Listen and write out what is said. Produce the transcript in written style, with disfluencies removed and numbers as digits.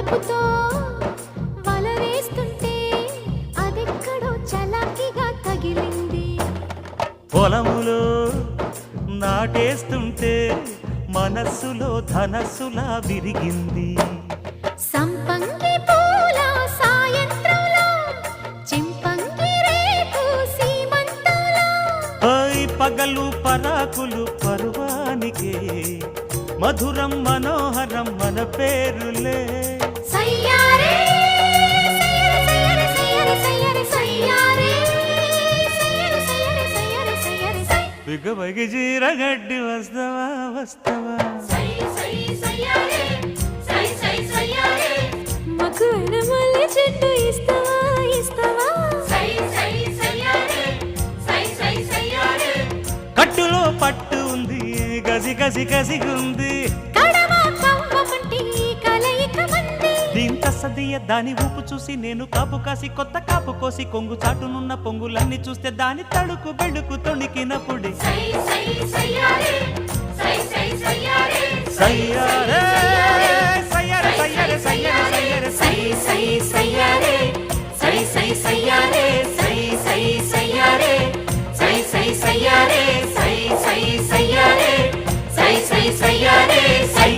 వలపుతో వల వేస్తుంటే అదెక్కడో చలాకిగా తగిలింది. పొలములో నాటేస్తుంటే మనస్సులో ధనస్సులా విరిగింది. సంపంగి పూల సాయంత్రంలో చింపంగి రేకు సీమంతంలో పగలు పరాకులు పర్వానికే మధురం మనోహరం మన పేరులే. సయ్యారే సయ్యారే సయ్యారే సయ్యారే సయ్యారే సయ్యారే సయ్యారే సయ్యారే సయ్యారే సై బిగబగి జీరగడ్డి వస్తవా వస్తవా సై సై సయ్యారే సై సై సయ్యారే మకువన మల్లె చెట్టు ఇస్తవా ఇస్తవా సై సై సయ్యారే సై సై సయ్యారే కట్టులో పట్టు ఉంది గసి గసి గసిగుంది. కడవా కవ్వ పంటి కలయిక మంది దీంత సదియ దాని ఊపు చూసి నేను కాపు కాసి కొత్త కాపు కోసి కొంగు చాటునున్న పొంగులన్నీ చూస్తే దాని తడుకు బెడుకు తొణికినప్పుడే సై సై సయ్యారే సై సై సయ్యారే సయ్యారే సయ్యారే సయ్యారే సయ్యారే సయ్యారే సై సై సయ్యారే సై సై సయ్యారే సై సై సయ్యారే సై సై సయ్యారే సై సై సయ్యారే సై సై సయ్యారే సై